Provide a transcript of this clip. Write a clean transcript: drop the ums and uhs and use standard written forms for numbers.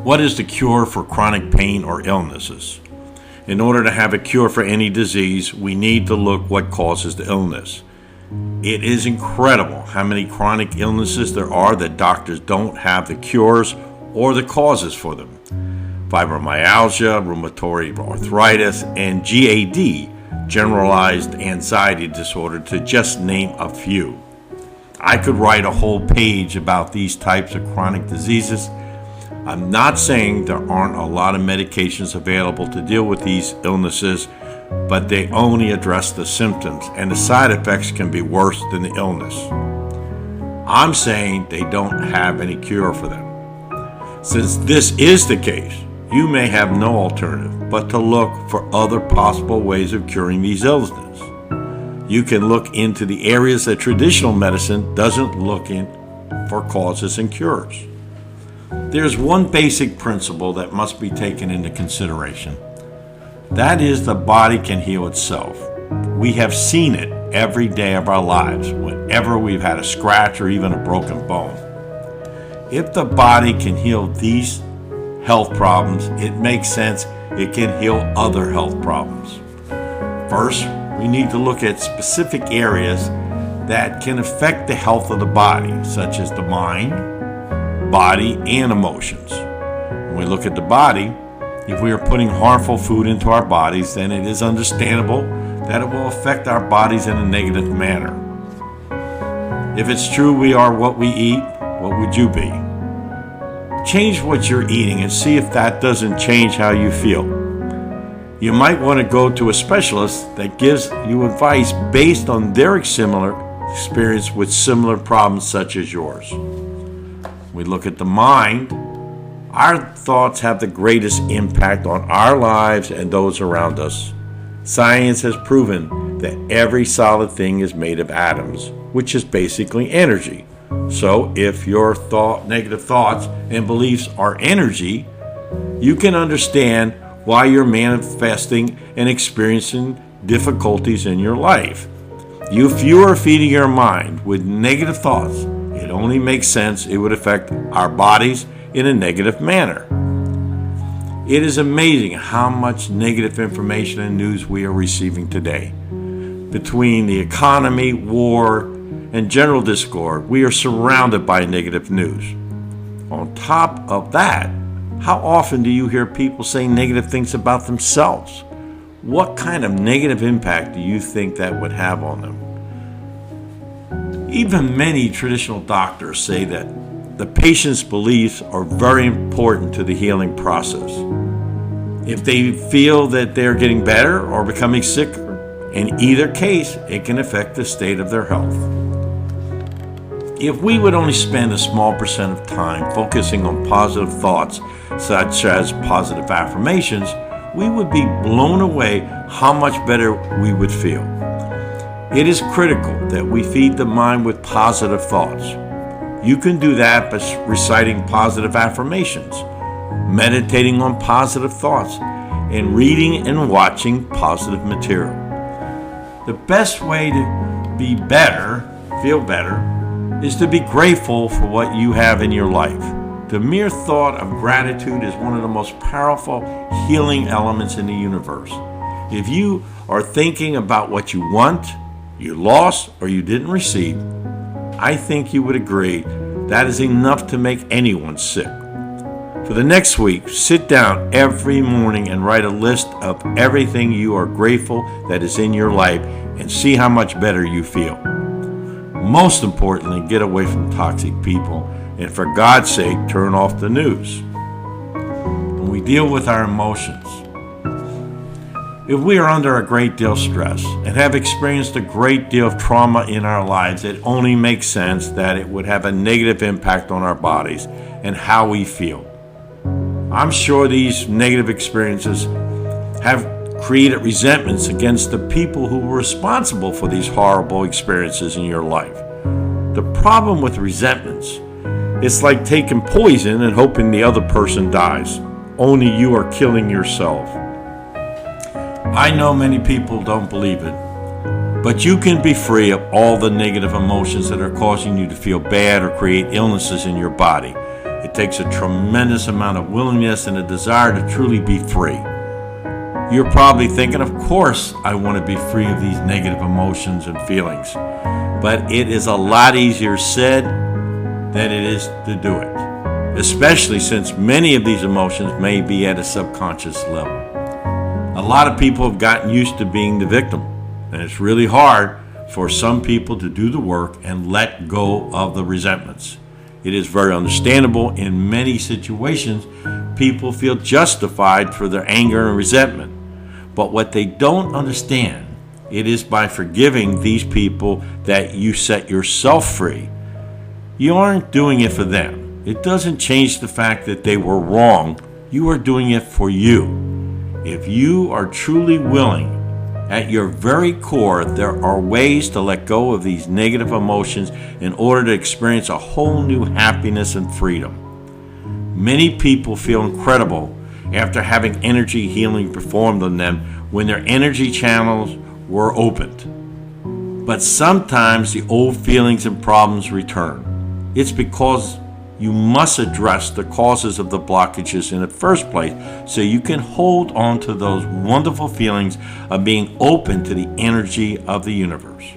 What is the cure for chronic pain or illnesses? In order to have a cure for any disease, we need to look what causes the illness. It is incredible how many chronic illnesses there are that doctors don't have the cures or the causes for them. Fibromyalgia, rheumatoid arthritis, and GAD, generalized anxiety disorder, to just name a few. I could write a whole page about these types of chronic diseases. I'm not saying there aren't a lot of medications available to deal with these illnesses, but they only address the symptoms, and the side effects can be worse than the illness. I'm saying they don't have any cure for them. Since this is the case, you may have no alternative but to look for other possible ways of curing these illnesses. You can look into the areas that traditional medicine doesn't look in for causes and cures. There's one basic principle that must be taken into consideration. That is, the body can heal itself. We have seen it every day of our lives, whenever we've had a scratch or even a broken bone. If the body can heal these health problems, it makes sense it can heal other health problems. First, we need to look at specific areas that can affect the health of the body, such as the mind, body, and emotions. When we look at the body, if we are putting harmful food into our bodies, then it is understandable that it will affect our bodies in a negative manner. If it's true we are what we eat, what would you be? Change what you're eating and see if that doesn't change how you feel. You might want to go to a specialist that gives you advice based on their similar experience with similar problems such as yours. We look at the mind. Our thoughts have the greatest impact on our lives and those around us. Science has proven that every solid thing is made of atoms, which is basically energy. So if your negative thoughts and beliefs are energy, you can understand why you're manifesting and experiencing difficulties in your life. If you are feeding your mind with negative thoughts, it only makes sense it would affect our bodies in a negative manner. It is amazing how much negative information and news we are receiving today. Between the economy, war, and general discord, we are surrounded by negative news. On top of that, how often do you hear people say negative things about themselves? What kind of negative impact do you think that would have on them? Even many traditional doctors say that the patient's beliefs are very important to the healing process. If they feel that they're getting better or becoming sicker, in either case, it can affect the state of their health. If we would only spend a small percent of time focusing on positive thoughts, such as positive affirmations, we would be blown away how much better we would feel. It is critical that we feed the mind with positive thoughts. You can do that by reciting positive affirmations, meditating on positive thoughts, and reading and watching positive material. The best way to be better, feel better, is to be grateful for what you have in your life. The mere thought of gratitude is one of the most powerful healing elements in the universe. If you are thinking about what you want, you lost, or you didn't receive, I think you would agree that is enough to make anyone sick. For the next week, sit down every morning and write a list of everything you are grateful that is in your life and see how much better you feel. Most importantly, get away from toxic people, and for God's sake, turn off the news. When we deal with our emotions, if we are under a great deal of stress and have experienced a great deal of trauma in our lives, it only makes sense that it would have a negative impact on our bodies and how we feel. I'm sure these negative experiences have created resentments against the people who were responsible for these horrible experiences in your life. The problem with resentments, it's like taking poison and hoping the other person dies. Only you are killing yourself. I know many people don't believe it, but you can be free of all the negative emotions that are causing you to feel bad or create illnesses in your body. It It takes a tremendous amount of willingness and a desire to truly be free. You're probably thinking, of course, I want to be free of these negative emotions and feelings. But it is a lot easier said than it is to do it, especially since many of these emotions may be at a subconscious level. A lot of people have gotten used to being the victim, and it's really hard for some people to do the work and let go of the resentments. It is very understandable in many situations people feel justified for their anger and resentment. But what they don't understand, it is by forgiving these people that you set yourself free. You aren't doing it for them. It doesn't change the fact that they were wrong. You are doing it for you. If you are truly willing, at your very core, there are ways to let go of these negative emotions in order to experience a whole new happiness and freedom. Many people feel incredible after having energy healing performed on them when their energy channels were opened. But sometimes the old feelings and problems return. It's because you must address the causes of the blockages in the first place so you can hold on to those wonderful feelings of being open to the energy of the universe.